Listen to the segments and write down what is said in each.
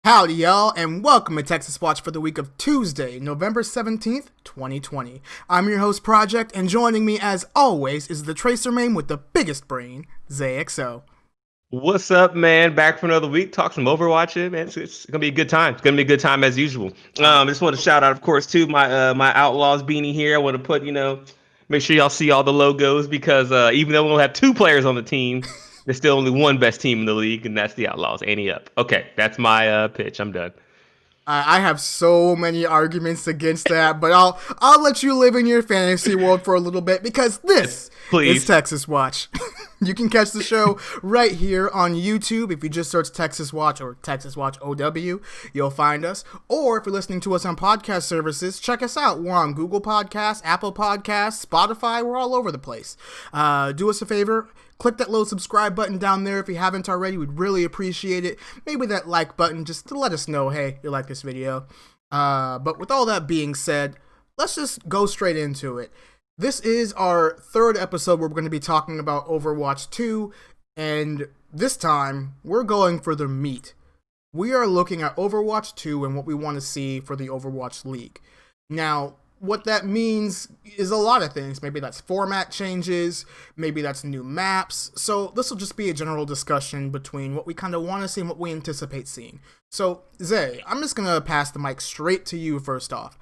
Howdy, y'all, and welcome to Texas Watch for the week of Tuesday, November 17th, 2020. I'm your host, Projekt, and joining me, as always, is the Tracer Main with the biggest brain, ZXO. What's up, man? Back for another week. Talk some Overwatch, man. It's gonna be a good time. It's gonna be a good time as usual. I just want to shout out, of course, to my Outlaws beanie here. I want to put, make sure y'all see all the logos because even though we don't have two players on the team, there's still only one best team in the league, and that's the Outlaws. Ante up. Okay, that's my pitch. I'm done. I have so many arguments against that, but I'll let you live in your fantasy world for a little bit because this is Please. Texas Watch. You can catch the show right here on YouTube. If you just search Texas Watch or Texas Watch OW, you'll find us. Or if you're listening to us on podcast services, check us out. We're on Google Podcasts, Apple Podcasts, Spotify. We're all over the place. Do us a favor. Click that little subscribe button down there if you haven't already. We'd really appreciate it. Maybe that like button just to let us know, hey, you like this video. But with all that being said, let's just go straight into it. This is our third episode where we're going to be talking about Overwatch 2, and this time we're going for the meat. We are looking at Overwatch 2 and what we want to see for the Overwatch League. Now, what that means is a lot of things. Maybe that's format changes, maybe that's new maps. So this will just be a general discussion between what we kind of want to see and what we anticipate seeing. So, Zay, I'm just going to pass the mic straight to you first off.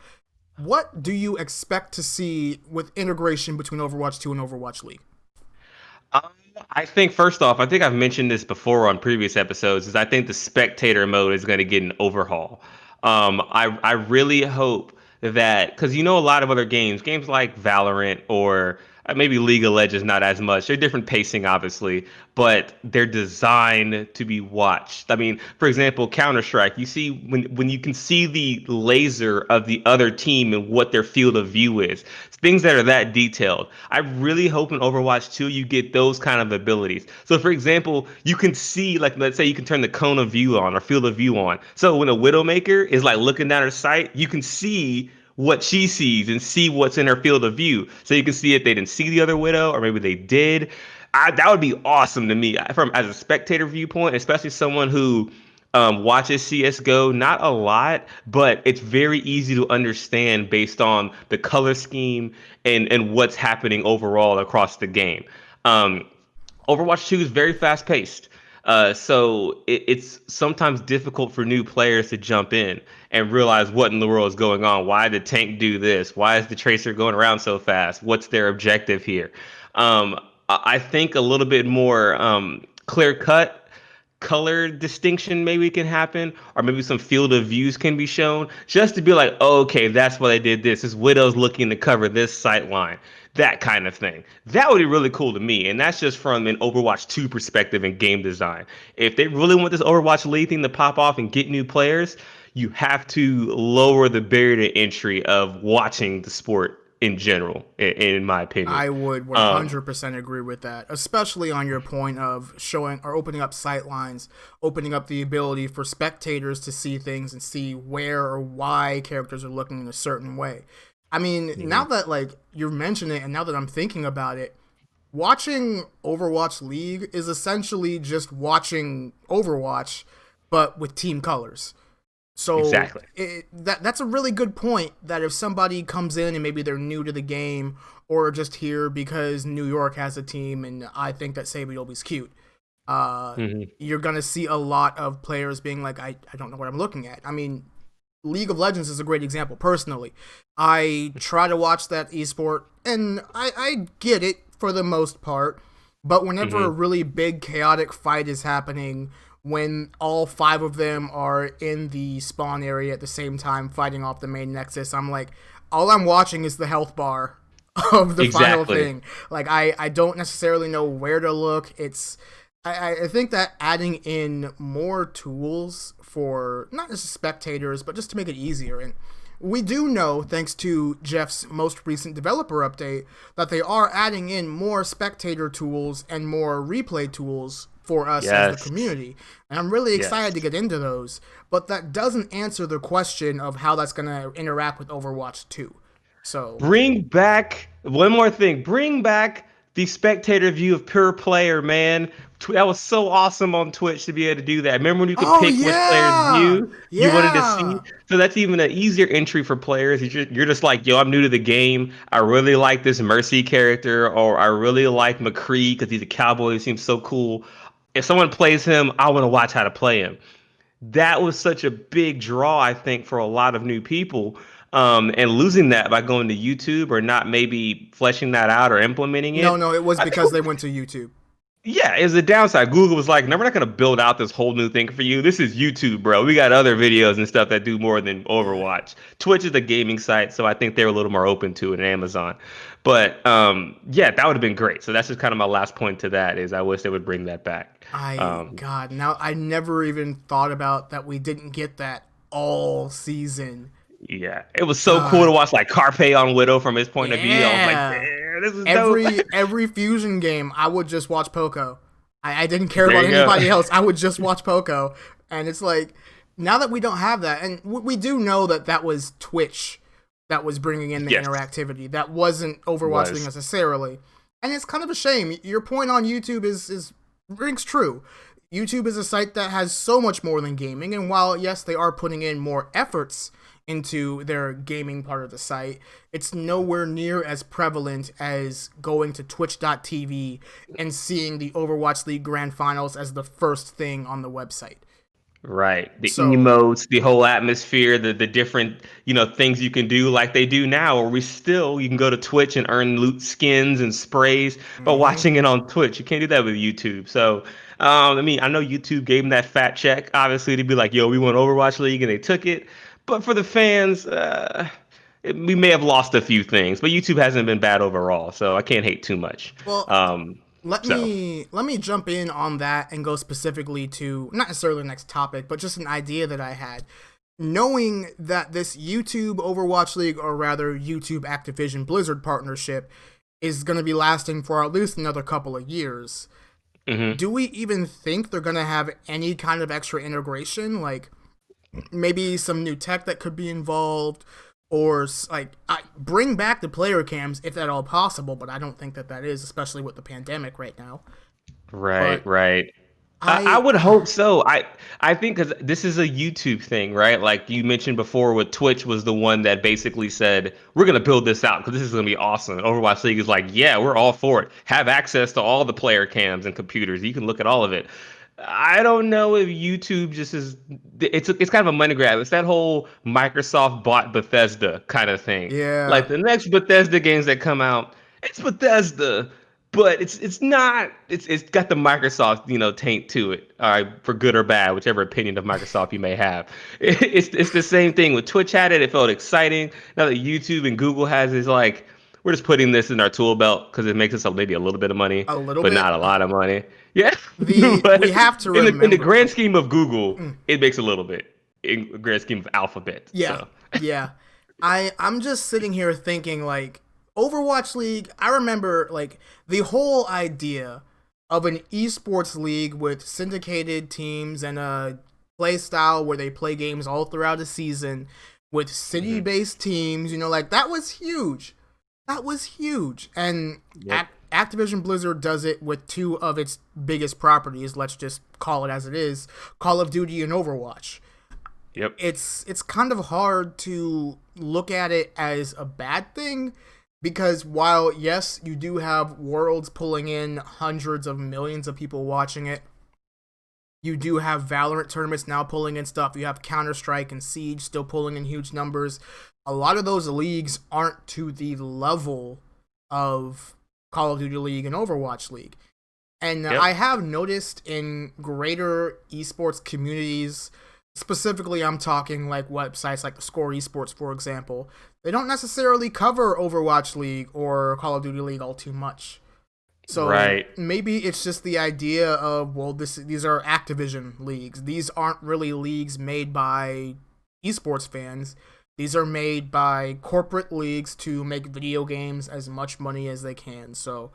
What do you expect to see with integration between Overwatch 2 and Overwatch League? Um, I think first off, I think I've mentioned this before on previous episodes, is I think the spectator mode is going to get an overhaul. I really hope that because a lot of other games like Valorant or maybe League of Legends, not as much. They're different pacing, obviously, but they're designed to be watched. I mean, for example, Counter-Strike, you see when you can see the laser of the other team and what their field of view is, things that are that detailed. I really hope in Overwatch 2 you get those kind of abilities. So, for example, you can see, like, let's say you can turn the cone of view on or field of view on. So when a Widowmaker is like looking down her sight, you can see what she sees and see what's in her field of view. So you can see if they didn't see the other widow or maybe they did. That would be awesome to me from as a spectator viewpoint, especially someone who watches CS:GO. Not a lot, but it's very easy to understand based on the color scheme and what's happening overall across the game. Um, Overwatch 2 is very fast paced. So it's sometimes difficult for new players to jump in and realize what in the world is going on. Why did Tank do this? Why is the Tracer going around so fast? What's their objective here? I think a little bit more clear cut color distinction maybe can happen, or maybe some field of views can be shown, just to be like, oh, okay, that's why they did this. This Widow's looking to cover this sight line, that kind of thing. That would be really cool to me, and that's just from an Overwatch 2 perspective and game design. If they really want this Overwatch League thing to pop off and get new players, you have to lower the barrier to entry of watching the sport in general, in my opinion. I would Um, 100% agree with that, especially on your point of showing or opening up sight lines, opening up the ability for spectators to see things and see where or why characters are looking in a certain way. I mean, now mhm. that like you've mentioned it and now that I'm thinking about it, watching Overwatch League is essentially just watching Overwatch but with team colors. So Exactly. that's a really good point. That if somebody comes in and maybe they're new to the game or just here because New York has a team and I think that Sabiobie's cute, uh, Mhm. you're gonna see a lot of players being like, I don't know what I'm looking at. I mean, League of Legends is a great example. Personally, I try to watch that esport and I get it for the most part, but whenever a Mhm. really big chaotic fight is happening, when all five of them are in the spawn area at the same time fighting off the main nexus, I'm like, all I'm watching is the health bar of the final Exactly. thing. Like I don't necessarily know where to look. I think that adding in more tools for not just spectators, but just to make it easier. And we do know, thanks to Jeff's most recent developer update, that they are adding in more spectator tools and more replay tools for us as the Yes. community. And I'm really excited to Yes. get into those. But that doesn't answer the question of how that's going to interact with Overwatch 2. So, Bring back one more thing. Bring back the spectator view of pure player, man. That was so awesome on Twitch to be able to do that. Remember when you could Oh pick which player's yeah, view you wanted to see? yeah. So that's even an easier entry for players. You're just like, yo, I'm new to the game. I really like this Mercy character, or I really like McCree because he's a cowboy. He seems so cool. If someone plays him, I want to watch how to play him. That was such a big draw, I think, for a lot of new people. And losing that by going to YouTube or not maybe fleshing that out or implementing No, it, no, it was I think, because they went to YouTube. yeah, is a downside. Google was like, no, we're not going to build out this whole new thing for you. This is YouTube, bro. We got other videos and stuff that do more than Yeah. Overwatch. Twitch is a gaming site, so I think they're a little more open to it than Amazon. But yeah, that would have been great. So that's just kind of my last point to that is I wish they would bring that back. God, now I never even thought about that we didn't get that all season. Yeah, it was so cool to God. watch like Carpe on Widow from his point of view. I was like, Yeah. damn, this is dope. Every fusion game, I would just watch Poco. I didn't care There about you go. anybody else. I would just watch Poco. And it's like, now that we don't have that, and we do know that that was Twitch that was bringing in the Yes, interactivity. That wasn't it Overwatch League was. necessarily. And it's kind of a shame. Your point on YouTube is rings true. YouTube is a site that has so much more than gaming, and while yes, they are putting in more efforts into their gaming part of the site, it's nowhere near as prevalent as going to twitch.tv and seeing the Overwatch League Grand Finals as the first thing on the website. Right. The So, emotes, the whole atmosphere, the different, things you can do like they do now, or you can go to Twitch and earn loot skins and sprays by mhm. watching it on Twitch. You can't do that with YouTube. So, I mean, I know YouTube gave them that fat check, obviously, to be like, yo, we want Overwatch League, and they took it. But for the fans, we may have lost a few things, but YouTube hasn't been bad overall, so I can't hate too much. Well, Um, so. let me jump in on that and go specifically to not necessarily the next topic, but just an idea that I had. Knowing that this YouTube Overwatch League, or rather YouTube Activision Blizzard partnership, is going to be lasting for at least another couple of years, Mhm. do we even think they're going to have any kind of extra integration? Like maybe some new tech that could be involved, or like bring back the player cams if at all possible, but I don't think that that is, especially with the pandemic right now. Right, But right. I I would hope so. I think because this is a YouTube thing, right? Like you mentioned before, with Twitch was the one that basically said we're gonna build this out because this is gonna be awesome. Overwatch League is like, yeah, we're all for it. Have access to all the player cams and computers. You can look at all of it. I don't know if YouTube just is. It's kind of a money grab. It's that whole Microsoft bought Bethesda kind of thing. yeah, Like the next Bethesda games that come out, it's Bethesda, but it's not. It's got the Microsoft taint to it. All right, for good or bad, whichever opinion of Microsoft you may have. It's the same thing with Twitch had it. It felt exciting. Now that YouTube and Google has, is like we're just putting this in our tool belt because it makes us maybe a little bit of money, a little but bit. not a lot of money. Yeah, The but we have to in the remember. grand scheme of Google, Mm, it makes a little bit. In the grand scheme of Alphabet, yeah, so yeah. I'm just sitting here thinking like Overwatch League. I remember like the whole idea of an esports league with syndicated teams and a play style where they play games all throughout the season with hmm city-based teams. You know, like that was huge. That was huge. And yep, Activision Blizzard does it with two of its biggest properties. Let's just call it as it is: Call of Duty and Overwatch. yep, It's kind of hard to look at it as a bad thing because while yes, you do have Worlds pulling in hundreds of millions of people watching it, you do have Valorant tournaments now pulling in stuff. You have Counter-Strike and Siege still pulling in huge numbers. A lot of those leagues aren't to the level of Call of Duty League and Overwatch League. And yep, I have noticed in greater esports communities, specifically I'm talking like websites like the Score Esports, for example, they don't necessarily cover Overwatch League or Call of Duty League all too much. So right. maybe it's just the idea of, well, these are Activision leagues. These aren't really leagues made by esports fans. These are made by corporate leagues to make video games as much money as they can. So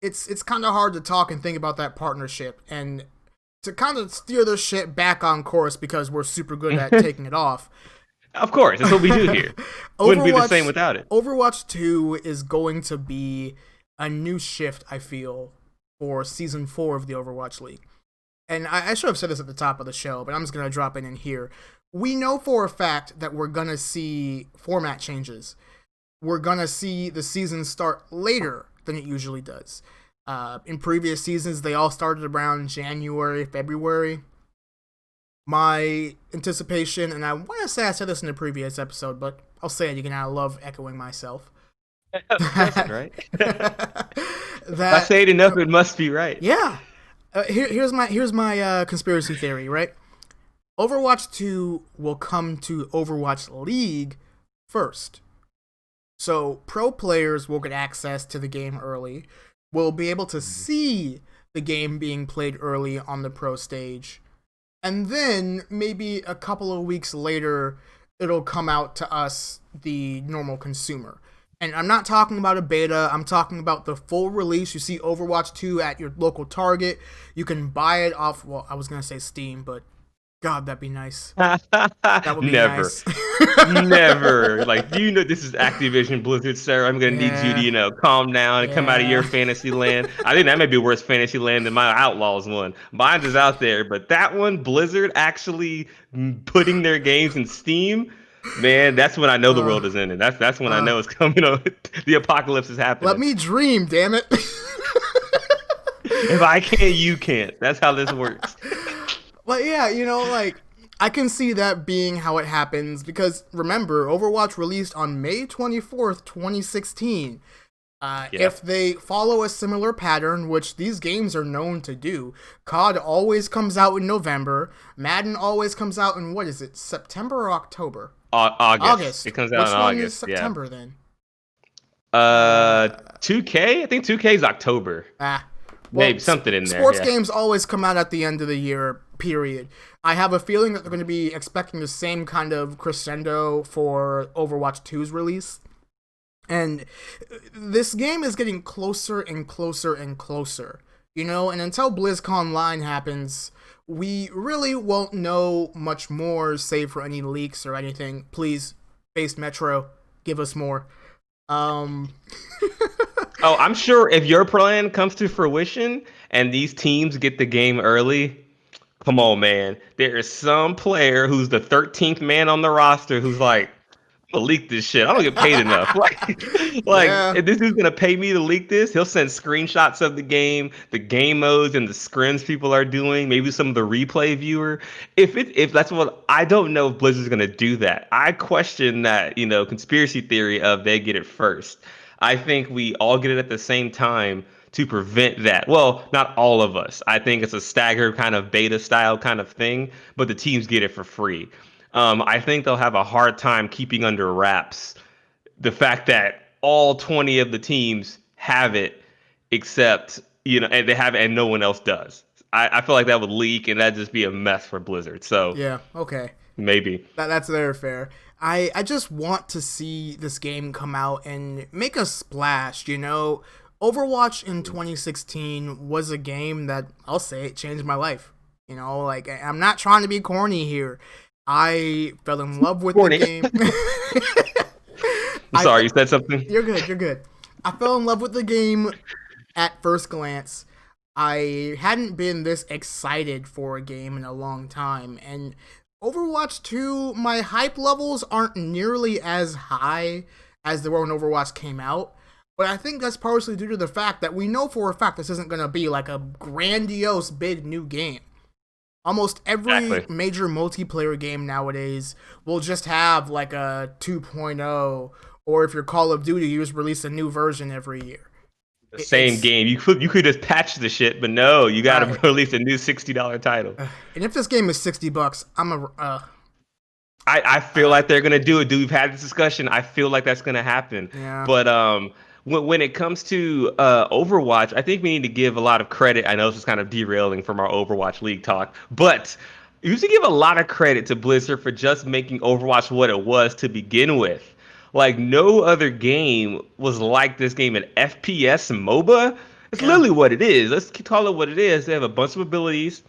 it's kind of hard to talk and think about that partnership and to kind of steer this shit back on course because we're super good at taking it off. Of course, that's what we do here. Wouldn't be the same Overwatch without it. Overwatch 2 is going to be a new shift, I feel, for season 4 of the Overwatch League. And I should have said this at the top of the show, but I'm just going to drop it in here. We know for a fact that we're going to see format changes. We're going to see the season start later than it usually does. In previous seasons, they all started around January, February. My anticipation, and I want to say I said this in a previous episode, but I'll say it again. I love echoing myself. Present, right? If I That say it enough, it must be right. Yeah. Here's my conspiracy theory, right? Overwatch 2 will come to Overwatch League first. So pro players will get access to the game early. Will be able to see the game being played early on the pro stage. And then maybe a couple of weeks later, it'll come out to us, the normal consumer. And I'm not talking about a beta, I'm talking about the full release. You see Overwatch 2 at your local Target. You can buy it off, well, I was going to say Steam, but God, that'd be nice. That would be Never. nice. Never. Like, you know, this is Activision Blizzard, sir. I'm gonna need you to, Yeah, calm down and come out of your yeah. fantasy land. I think that may be worse fantasy land than my Outlaws one. Mine is out there, but that one, Blizzard actually putting their games in Steam, man, that's when I know the Uh, world is ending. That's when I uh, know it's coming. The apocalypse is Let happening. me dream, damn it. If I can't, you can't. That's how this works. But yeah, like, I can see that being how it happens because remember, Overwatch released on May 24th, 2016. Yeah. If they follow a similar pattern, which these games are known to do, COD always comes out in November. Madden always comes out in, what is it, September or October? August. August. It comes out Which in one is August. Yeah. September then? Uh, 2K. I think 2K is October. ah. Well, Maybe something in there. sports Yeah. games always come out at the end of the year, period. I have a feeling that they're going to be expecting the same kind of crescendo for Overwatch 2's release. And this game is getting closer and closer and closer, and until BlizzCon Line happens, we really won't know much more, save for any leaks or anything. Please, Base Metro, give us more. Um, Oh, I'm sure if your plan comes to fruition and these teams get the game early, come on, man. There is some player who's the 13th man on the roster who's like, I'm gonna leak this shit. I don't get paid enough. Like, yeah, if this is gonna pay me to leak this, he'll send screenshots of the game modes and the scrims people are doing, maybe some of the replay viewer. If that's what I don't know if Blizzard's gonna do that. I question that, conspiracy theory of they get it first. I think we all get it at the same time to prevent that. Well, not all of us. I think it's a staggered kind of beta style kind of thing, but the teams get it for free. I think they'll have a hard time keeping under wraps the fact that all 20 of the teams have it, except and they have it, and no one else does. I feel like that would leak, and that'd just be a mess for Blizzard. So yeah, okay. maybe. That's very fair. I just want to see this game come out and make a splash, Overwatch in 2016 was a game that, I'll say it, changed my life. Like, I'm not trying to be corny here. I fell in love with the Corny. game. I'm sorry, you said something. You're good, you're good. I fell in love with the game at first glance. I hadn't been this excited for a game in a long time, and Overwatch 2, my hype levels aren't nearly as high as they were when Overwatch came out, but I think that's partially due to the fact that we know for a fact this isn't going to be like a grandiose big new game. Almost every Exactly. major multiplayer game nowadays will just have like a 2.0, or if you're Call of Duty, you just release a new version every year. The same It's game. You could just patch the shit, but no, you got to right. release a new $60 title. And if this game is $60, I'm a I feel like they're gonna do it, dude. We've had this discussion. I feel like that's gonna happen. yeah, But when it comes to Overwatch, I think we need to give a lot of credit. I know this is kind of derailing from our Overwatch League talk, but you should give a lot of credit to Blizzard for just making Overwatch what it was to begin with. Like no other game was like this game, an FPS MOBA. It's yeah. literally what it is. Let's call it what it is. They have a bunch of abilities.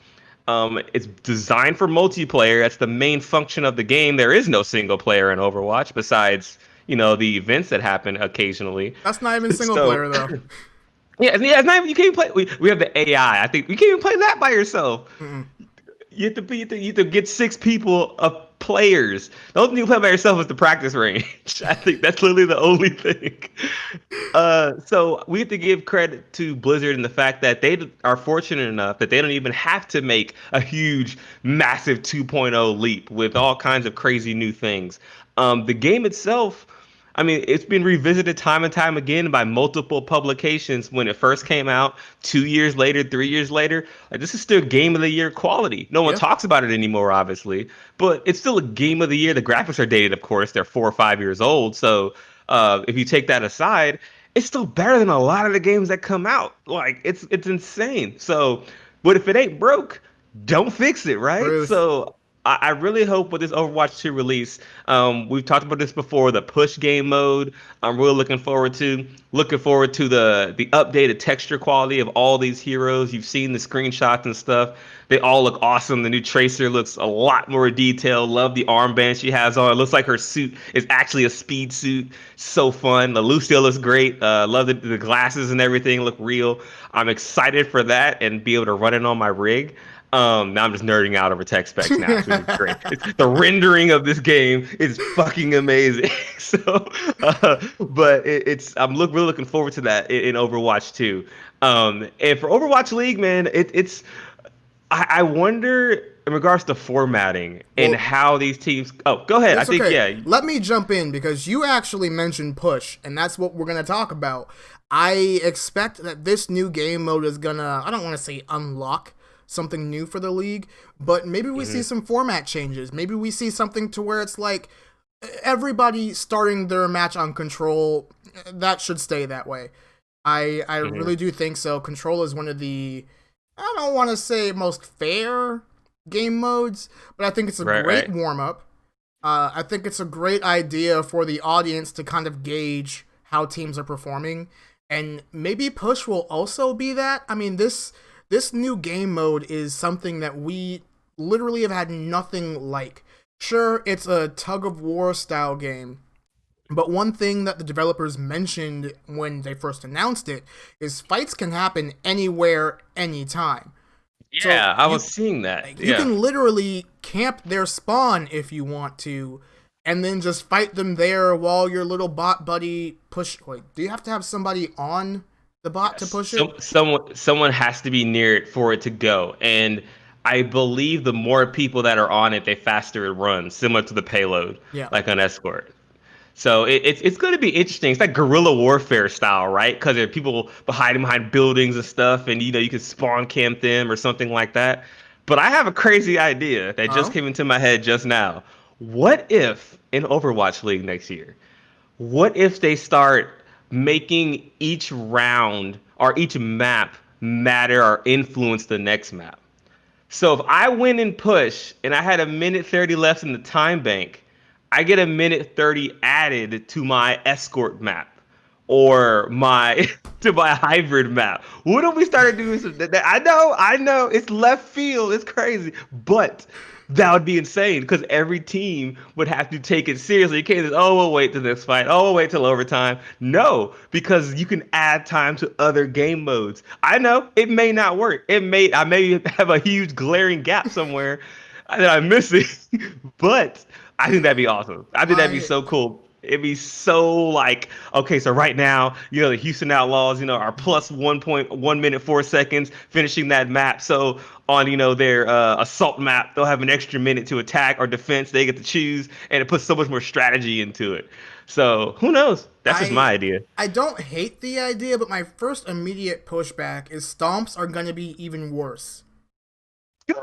It's designed for multiplayer. That's the main function of the game. There is no single player in Overwatch besides, the events that happen occasionally. That's not even single So player though. Yeah, it's not even, you can't even play. We have the AI. I think you can't even play that by yourself. Mm-mm. You have to get six people of players. The only thing you play by yourself is the practice range. I think that's literally the only thing. So we have to give credit to Blizzard and the fact that they are fortunate enough that they don't even have to make a huge, massive 2.0 leap with all kinds of crazy new things. The game itself, I mean, it's been revisited time and time again by multiple publications when it first came out, 2 years later, 3 years later. Like, this is still game of the year quality. No one Yeah, talks about it anymore, obviously, but it's still a game of the year. The graphics are dated, of course, they're 4 or 5 years old. So if you take that aside, it's still better than a lot of the games that come out. Like, it's insane. So, but if it ain't broke, don't fix it, right? truth. So I really hope with this Overwatch 2 release, we've talked about this before, the push game mode. I'm really looking forward to the updated texture quality of all these heroes. You've seen the screenshots and stuff. They all look awesome. The new Tracer looks a lot more detailed. Love the armband she has on. It looks like her suit is actually a speed suit. So fun. The Lucio looks great. Love the glasses and everything look real. I'm excited for that and be able to run it on my rig. Now I'm just nerding out over tech specs now, which is great. The rendering of this game is fucking amazing. So, but really looking forward to that in Overwatch 2. And for Overwatch League, man, I wonder in regards to formatting and Well, how these teams. Oh, go ahead. I it's think okay. yeah. Let me jump in because you actually mentioned push, and that's what we're gonna talk about. I expect that this new game mode is gonna, I don't want to say unlock something new for the league, but maybe we see Hmm. some format changes. Maybe we see something to where it's like everybody starting their match on control. That should stay that way. I Hmm. really do think so. Control is one of the, I don't want to say most fair game modes, but I think it's a Right, great right. warm up. I think it's a great idea for the audience to kind of gauge how teams are performing, and maybe push will also be that. I mean, this new game mode is something that we literally have had nothing like. Sure, it's a tug of war style game, but one thing that the developers mentioned when they first announced it is fights can happen anywhere, anytime. So Yeah, I was seeing that. like, you Yeah. can literally camp their spawn if you want to, and then just fight them there while your little bot buddy push. Wait, do you have to have somebody on the bot to Yes. push it? Someone has to be near it for it to go. And I believe the more people that are on it, the faster it runs, similar to the payload, Yeah. like an escort. So it's going to be interesting. It's like guerrilla warfare style, right? Because there are people behind buildings and stuff, and you can spawn camp them or something like that. But I have a crazy idea that just Oh. came into my head just now. What if in Overwatch League next year, what if they start making each round or each map matter or influence the next map? So if I win and push and I had a minute 30 left in the time bank, I get a minute 30 added to my escort map or my to my hybrid map. What if we started doing some I know, it's left field, it's crazy, but that would be insane because every team would have to take it seriously. You can't just, oh, we'll wait till the next fight. Oh, we'll wait till overtime. No, because you can add time to other game modes. I know it may not work. I may have a huge glaring gap somewhere that I'm missing, but I think that'd be awesome. I think that'd be I so cool. It'd be so like, okay, so right now, the Houston Outlaws, are plus 1.1 minute 4 seconds finishing that map. So on, their assault map, they'll have an extra minute to attack or defense. They get to choose, and it puts so much more strategy into it. So who knows? That's just I my idea. I don't hate the idea, but my first immediate pushback is stomps are gonna be even worse.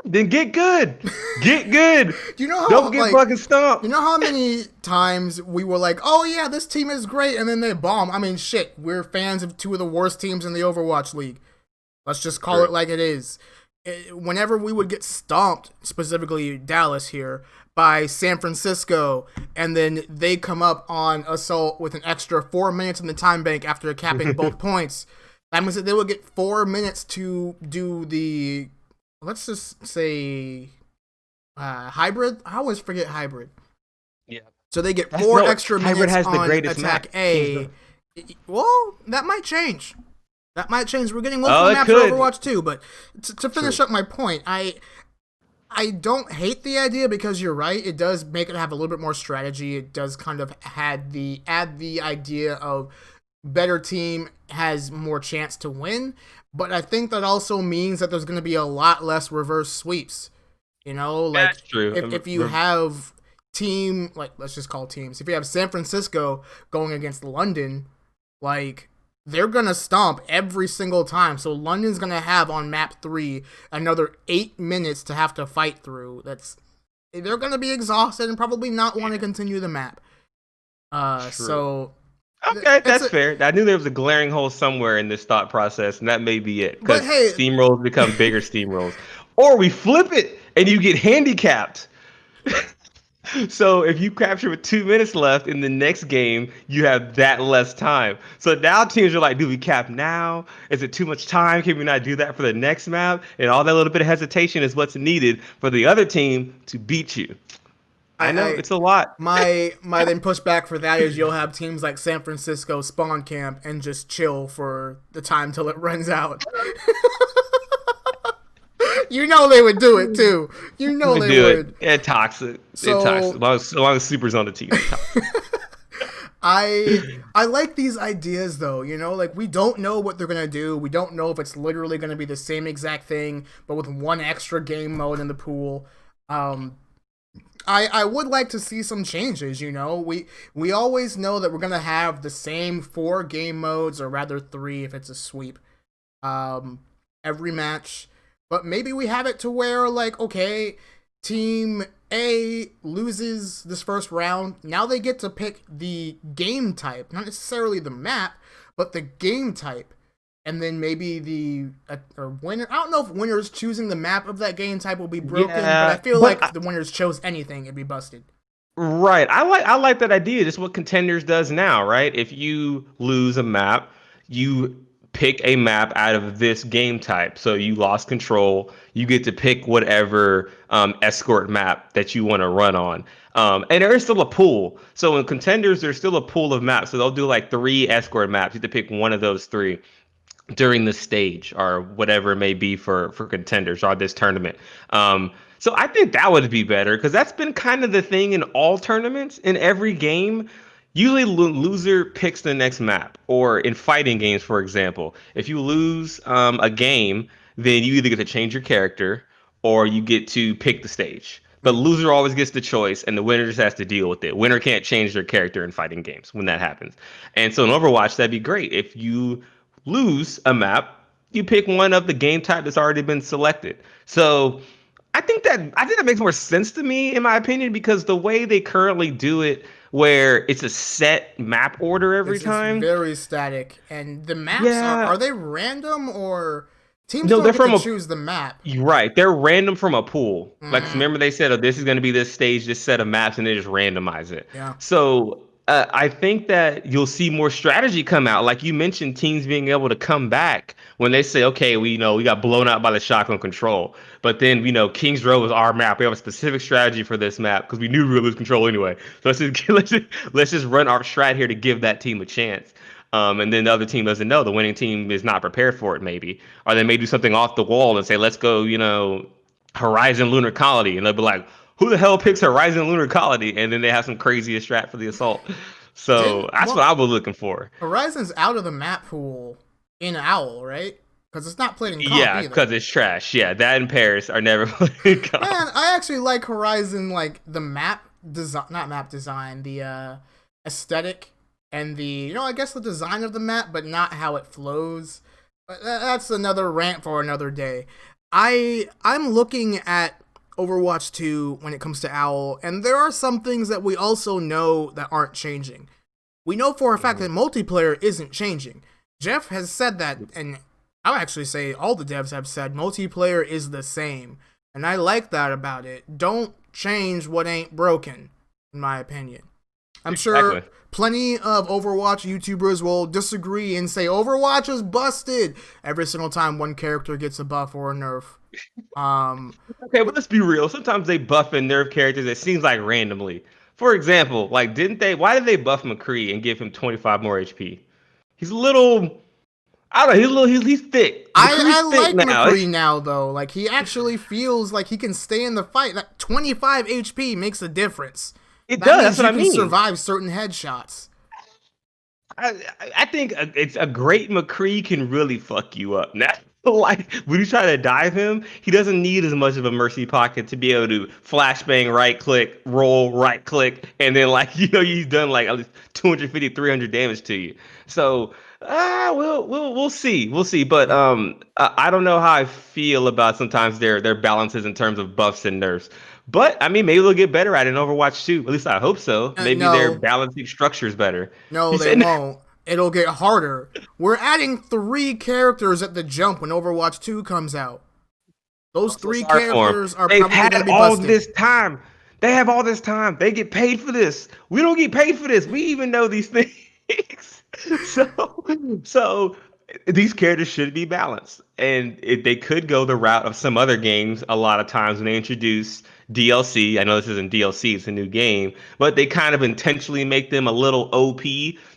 Then get good. Get good. Do you know Don't how get fucking you stomped. know how many times we were like, "Oh yeah, this team is great," and then they bomb. I mean, shit, we're fans of two of the worst teams in the Overwatch League. Let's just call it True. like it is. Whenever we would get stomped, specifically Dallas here, by San Francisco, and then they come up on assault with an extra 4 minutes in the time bank after capping both points. That means that they would get 4 minutes to do the, let's just say, hybrid. I always forget hybrid. Yeah. So they get That's four no extra Hybrid minutes has the on greatest attack map. Hands A. down. Well, that might change. That might change. We're getting Oh, multiple it maps for could. Overwatch 2, but to finish True. up my point, I don't hate the idea because you're right. It does make it have a little bit more strategy. It does kind of add the idea of better team has more chance to win. But I think that also means that there's going to be a lot less reverse sweeps. You know, like That's true. if you have team, like let's just call teams. If you have San Francisco going against London, like they're gonna stomp every single time. So London's gonna have on map 3 another 8 minutes to have to fight through. They're gonna be exhausted and probably not want to continue the map. True. So Okay, it's that's a fair. I knew there was a glaring hole somewhere in this thought process, and that may be it. but Because hey, steamrolls become bigger steamrolls. Or we flip it and you get handicapped. So if you capture with 2 minutes left in the next game, you have that less time. So now teams are like, do we cap now? Is it too much time? Can we not do that for the next map? And all that little bit of hesitation is what's needed for the other team to beat you. I know I it's a lot. my then pushback for that is you'll have teams like San Francisco spawn camp and just chill for the time till it runs out. You know they would do it too. You know We they do it. would. It's toxic. It's toxic. So As long as Super's on the team, it's toxic. I like these ideas though, you know, like we don't know what they're gonna do. We don't know if it's literally gonna be the same exact thing, but with one extra game mode in the pool. Um, I would like to see some changes, you know. We always know that we're gonna have the same 4 game modes, or rather 3 if it's a sweep. Um, every match. But maybe we have it to where like, okay, team A loses this first round. Now they get to pick the game type, not necessarily the map, but the game type. And then maybe the or winner. I don't know if winners choosing the map of that game type will be broken, but I Yeah, feel but like if the winners chose anything, it'd be busted. right. I like that idea. Just what Contenders does now, right? If you lose a map, you pick a map out of this game type. So you lost control. You get to pick whatever escort map that you want to run on. And there is still a pool. So in Contenders, there's still a pool of maps. So they'll do like 3 escort maps. You have to pick one of those 3 during the stage or whatever it may be for Contenders or this tournament. So I think that would be better because that's been kind of the thing in all tournaments in every game. Usually, loser picks the next map, or in fighting games, for example, if you lose a game, then you either get to change your character or you get to pick the stage. But Mm. loser always gets the choice, and the winner just has to deal with it. Winner can't change their character in fighting games when that happens. And so in Overwatch, that'd be great if you lose a map, you pick one of the game type that's already been selected. So I think that makes more sense to me in my opinion because the way they currently do it, where it's a set map order every It's time. very static, and the maps Yeah, are they random or teams no, don't they're get to from a choose the map? You're right. They're random from a pool. Like, Mm, remember they said, oh, this is going to be this stage, this set of maps, and they just randomize it. yeah. So I think that you'll see more strategy come out. Like you mentioned, teams being able to come back when they say, okay, we got blown out by the shotgun control. But then, Kings Row is our map. We have a specific strategy for this map because we knew we would lose control anyway. So let's just run our strat here to give that team a chance. And then the other team doesn't know. The winning team is not prepared for it, maybe. Or they may do something off the wall and say, let's go, Horizon Lunar Colony. And they'll be like, who the hell picks Horizon Lunar Colony? And then they have some crazy strat for the assault. So Didn't that's what well I was looking for. Horizon's out of the map pool in Owl, right? Because it's not played in comp Yeah, either. because it's trash. Yeah, that and Paris are never playing Man, comp. I actually like Horizon, like the map design, not map design, the aesthetic and the I guess the design of the map, but not how it flows. But that's another rant for another day. I'm looking at Overwatch 2 when it comes to Owl, and there are some things that we also know that aren't changing. We know for a fact Mhm. that multiplayer isn't changing. Jeff has said that, and I'll actually say all the devs have said multiplayer is the same. And I like that about it. Don't change what ain't broken, in my opinion. I'm sure Exactly. plenty of Overwatch YouTubers will disagree and say Overwatch is busted every single time one character gets a buff or a nerf. Um, Okay, but let's be real. Sometimes they buff and nerf characters. It seems like randomly. For example, like didn't they? Why did they buff McCree and give him 25 more HP? He's a little. I don't know. He's a little. He's thick. McCree's I thick like now. McCree now though. Like he actually feels like he can stay in the fight. That 25 HP makes a difference. It That does. That's means what you I can mean. survive certain headshots. I, I think it's a great McCree can really fuck you up. Now, like when you try to dive him, he doesn't need as much of a mercy pocket to be able to flashbang, right click, roll, right click, and then like he's done like at least 250, 300 damage to you. So we'll see, we'll see. But Yeah. I don't know how I feel about sometimes their balances in terms of buffs and nerfs. But I mean, maybe they'll get better at it in Overwatch 2. At least I hope so. Maybe their No, balancing structure is better. no, He they said, won't. It'll get harder. We're adding 3 characters at the jump when Overwatch 2 comes out. Those I'm so three sorry for them. characters are They've probably going had to be all busted. this time. They have all this time. They get paid for this. We don't get paid for this. We even know these things. so, so these characters should be balanced, and they could go the route of some other games. A lot of times when they introduce DLC, I know this isn't DLC; it's a new game, but they kind of intentionally make them a little OP,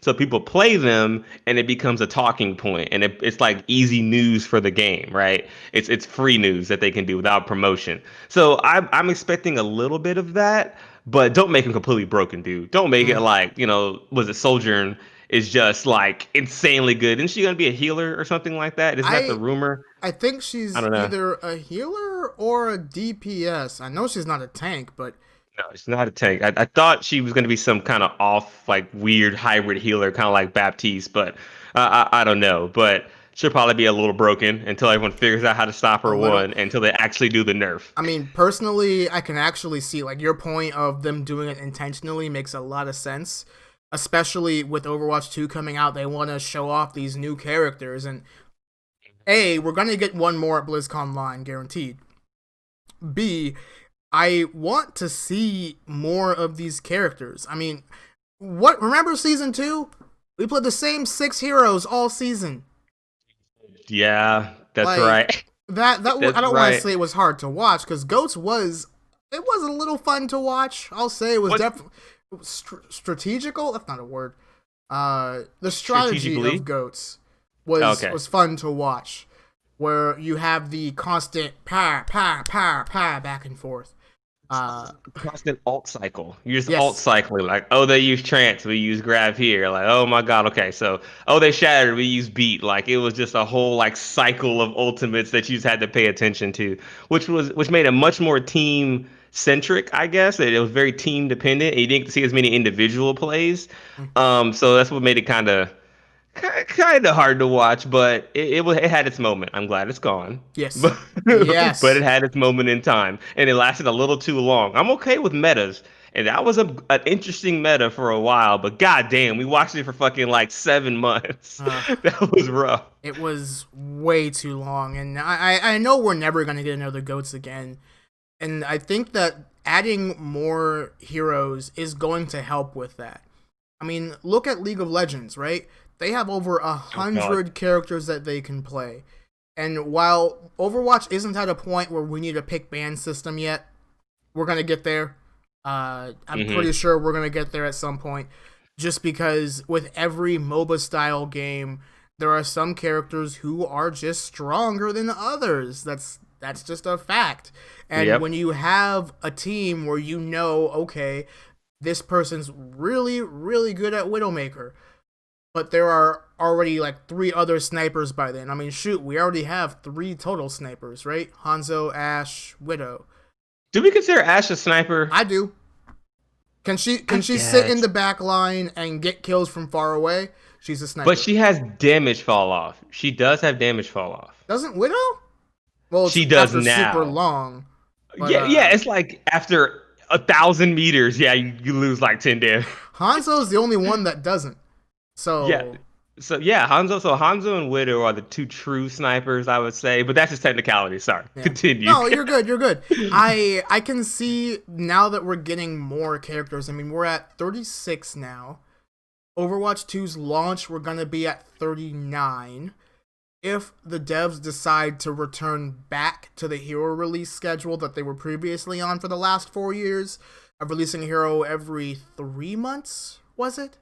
so people play them, and it becomes a talking point, and it's like easy news for the game, right? It's free news that they can do without promotion. So I'm expecting a little bit of that, but don't make him completely broken, dude. Don't make it Mm. like was it Sojourn is just like insanely good. Isn't she gonna be a healer or something like that? Isn't that the I rumor? I think I she's don't know. either a healer or a DPS. I know she's not a tank, but No, she's not a tank. I thought she was gonna be some kind of off, like weird hybrid healer, kind of like Baptiste, but I don't know. But she'll probably be a little broken until everyone figures out how to stop a her little. one, until they actually do the nerf. I mean, personally, I can actually see like your point of them doing it intentionally makes a lot of sense. Especially with Overwatch 2 coming out, they want to show off these new characters, and A, we're gonna get one more at BlizzCon Line, guaranteed. B, I want to see more of these characters. I mean, what? Remember season 2? We played the same 6 heroes all season. Yeah, that's Like right. I That's don't want to right. say it was hard to watch because Goats was it was a little fun to watch. I'll say it was What definitely strategical. That's not a word. The strategy of strategically? Goats Okay. was fun to watch, where you have the constant pa back and forth. Uh, Constant alt cycle. You're just alt yes, cycling. Like, oh, they use trance, we use grab here. Like, oh my god, okay. So, oh, they shattered, we use beat. Like, it was just a whole like cycle of ultimates that you just had to pay attention to, which made it much more team centric, I guess. It was very team dependent. And you didn't see as many individual plays. mm, So that's what made it kind of hard to watch, but it had its moment. I'm glad it's gone, yes, but but yes. it had its moment in time, and it lasted a little too long. I'm okay with metas, and that was an interesting meta for a while. But goddamn, we watched it for fucking like 7 months. Uh, That was rough. it was way too long, and I know we're never gonna get another Goats again. And I think that adding more heroes is going to help with that. I mean, look at League of Legends, right? They have over a Oh God. hundred characters that they can play. And while Overwatch isn't at a point where we need a pick ban system yet, we're gonna get there. I'm pretty Hmm. sure we're gonna get there at some point. Just because with every MOBA style game, there are some characters who are just stronger than others. That's just a fact. And when Yep. you have a team where you know, okay, this person's really, really good at Widowmaker, but there are already like 3 other snipers by then. I mean, shoot, we already have 3 total snipers, right? Hanzo, Ash, Widow. Do we consider Ash a sniper? I do. I Can she sit in guess, the back line and get kills from far away? She's a but sniper. she has damage fall off. She does have damage fall off. Doesn't Widow? Well, it's She does after super now. long, but Yeah, it's like after 1,000 meters, yeah, you lose like 10 damage. Hanzo's the only one that doesn't. Yeah. So So yeah, Hanzo and Widow are the two true snipers, I would say, but that's just technicality. Sorry. yeah. Continue. No, you're good. You're good. I can see now that we're getting more characters. I mean, we're at 36 now. Overwatch 2's launch, we're gonna be at 39. If the devs decide to return back to the hero release schedule that they were previously on for the last 4 years, of releasing a hero every 3 months, was it?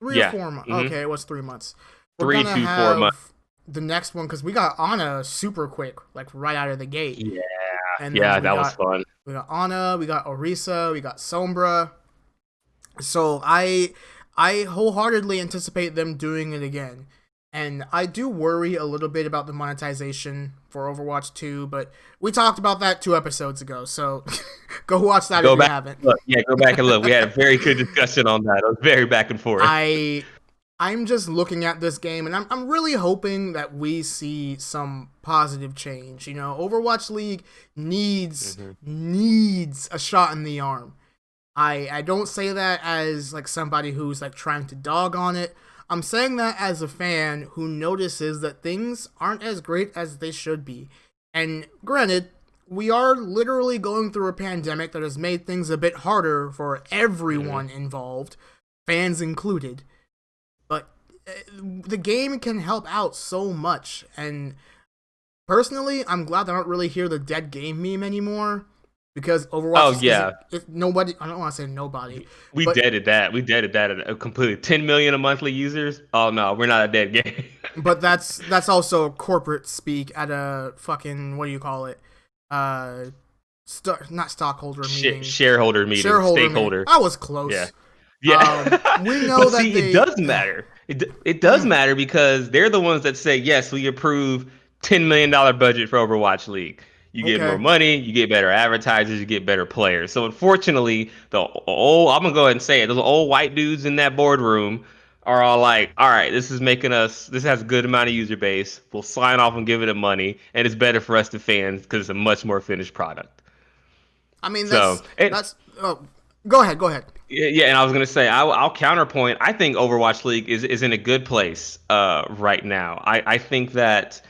3 or Yeah. 4 months. Hmm. Okay, it was 3 months. We're Three gonna to 4 months. have the next one, because we got Ana super quick, like right out of the gate, Yeah, and then yeah, that was fun. we got Ana, we got Orisa, we got Sombra. So I wholeheartedly anticipate them doing it again. And I do worry a little bit about the monetization for Overwatch 2, but we talked about that 2 episodes ago. So go watch that if Go you back, haven't. look, yeah, go back and look. We had a very good discussion on that. It was very back and forth. I I'm just looking at this game and I'm really hoping that we see some positive change. You know, Overwatch League needs a shot in the arm. I don't say that as like somebody who's like trying to dog on it. I'm saying that as a fan who notices that things aren't as great as they should be. And granted, we are literally going through a pandemic that has made things a bit harder for Hmm. everyone involved, fans included. But the game can help out so much. And personally, I'm glad I don't really hear the dead game meme anymore because Overwatch Oh just isn't. yeah, Nobody. I don't want to say nobody, we but deaded that. We deaded that at a completely 10 million a monthly users. Oh no, we're not a dead game. that's also corporate speak at a fucking, what do you call it? Uh, not stockholder meeting, Shareholder meeting, shareholder meeting. stakeholder. I was Yeah. close. Yeah. We know But that see, it they. does matter. It does matter because they're the ones that say, yes, we approve $10 million budget for Overwatch League. You get more Okay. money, you get better advertisers, you get better players. So unfortunately, the old I'm gonna go ahead and say it, those old white dudes in that boardroom are all like, all right, this has a good amount of user base. We'll sign off and give it a money, and it's better for us to fans because it's a much more finished product. I mean, So, and that's. Oh, go ahead. Go ahead. yeah, and I was gonna say I'll counterpoint. I think Overwatch League is in a good place right now. I think that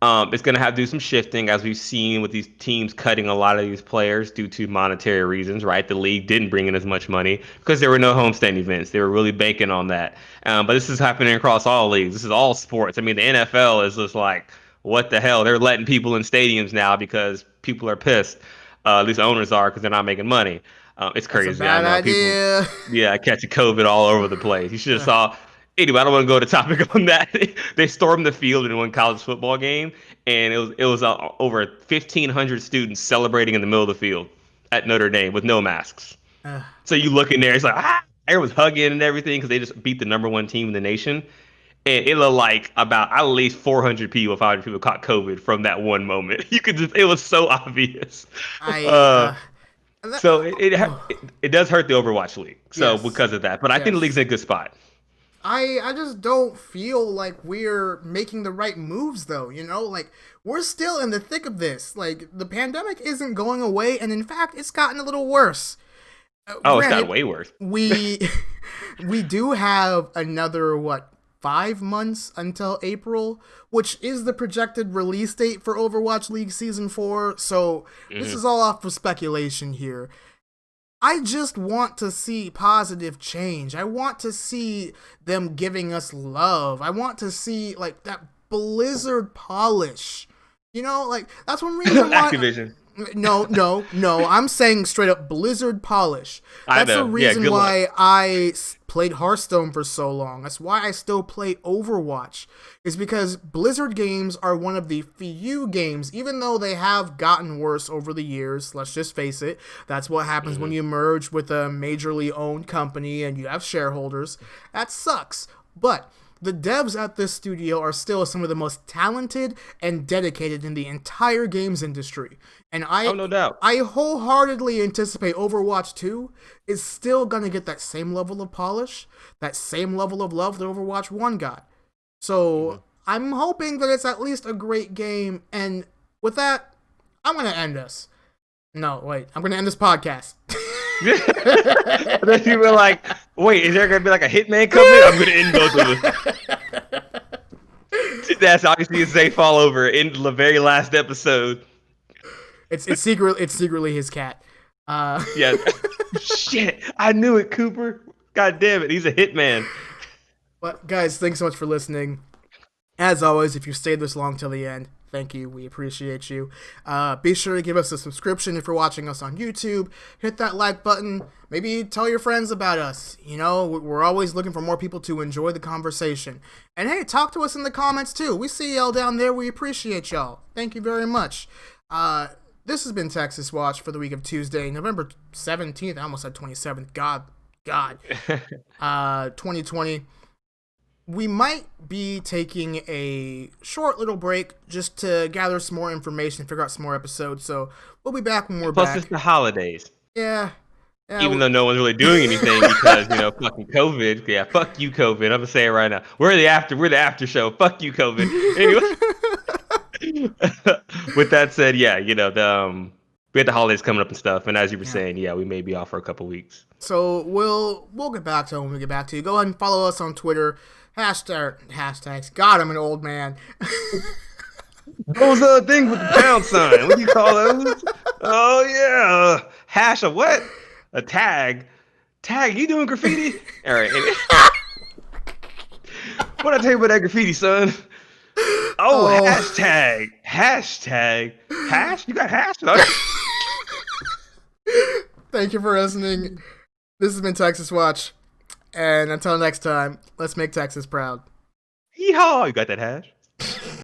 it's gonna have to do some shifting as we've seen with these teams cutting a lot of these players due to monetary reasons. Right, the league didn't bring in as much money because there were no homestand events. They were really banking on that. But this is happening across all leagues. This is all sports. I mean, the NFL is just like, what the hell? They're letting people in stadiums now because people are pissed. At least owners are because they're not making money. It's That's a crazy. I bad know people, idea. yeah, catching COVID all over the place. You should have saw. Anyway, I don't want to go to topic on that. They stormed the field in one college football game, and it was over 1,500 students celebrating in the middle of the field at Notre Dame with no masks. Uh, So you look in there, it's like everyone's hugging and everything because they just beat the number one team in the nation. And it looked like about at least 400 people, 500 people caught COVID from that one moment. You could just, it was so obvious. I Uh, that, so it does hurt the Overwatch League. So yes, because of that, but I think the league's yes. in a good spot. I just don't feel like we're making the right moves though, you know? Like we're still in the thick of this. Like the pandemic isn't going away and in fact it's gotten a little worse. Oh, it's got Granted, way worse. we we do have another what 5 months until April, which is the projected release date for Overwatch League Season 4. So this Hmm. is all off for speculation here. I just want to see positive change. I want to see them giving us love. I want to see like that Blizzard polish. You know, like that's one reason why. Activision. No. I'm saying straight up Blizzard polish. I That's the know. Yeah, reason good luck. why I played Hearthstone for so long. That's why I still play Overwatch. Is because Blizzard games are one of the few games, even though they have gotten worse over the years. Let's just face it. That's what happens when Hmm. you merge with a majorly owned company and you have shareholders. That sucks. But the devs at this studio are still some of the most talented and dedicated in the entire games industry. And Oh, no doubt. I wholeheartedly anticipate Overwatch 2 is still going to get that same level of polish, that same level of love that Overwatch 1 got. So, Hmm. I'm hoping that it's at least a great game and with that, I'm going to end us. No, wait. I'm going to end this podcast. Then you were like, wait, is there gonna be like a hitman coming? I'm gonna end both of them. That's obviously a Zay fall over in the very last episode. It's secretly his cat. Uh, Yeah. Shit, I knew it, Cooper. God damn it, he's a hitman. but guys, thanks so much for listening. As always, if you stayed this long till the end, Thank you. We appreciate you. Be sure to give us a subscription if you're watching us on YouTube. Hit that like button. Maybe tell your friends about us. You know, we're always looking for more people to enjoy the conversation. And hey, talk to us in the comments too. We see y'all down there. We appreciate y'all. Thank you very much. This has been Texas Watch for the week of Tuesday, November 17th. I almost said 27th. God. 2020. We might be taking a short little break just to gather some more information, figure out some more episodes. So we'll be back when we're Plus, back. it's the holidays. Yeah. Even though no one's really doing anything because, fucking COVID. Yeah, fuck you, COVID. I'm gonna say it right now. We're the after show. Fuck you, COVID. Anyway, with that said, yeah, we had the holidays coming up and stuff, and as you were saying, yeah, we may be off for a couple weeks. So we'll get back to it when we get back to you. Go ahead and follow us on Twitter. Hashtags. God, I'm an old man. Those are things with the pound sign. What do you call those? Oh yeah, hash a what? A tag. Tag, you doing graffiti? All right. What I tell you about that graffiti, son? Oh, hashtag. Hash? You got hash? Thank you for listening. This has been Texas Watch. And until next time, let's make Texas proud. Yeehaw! You got that hash?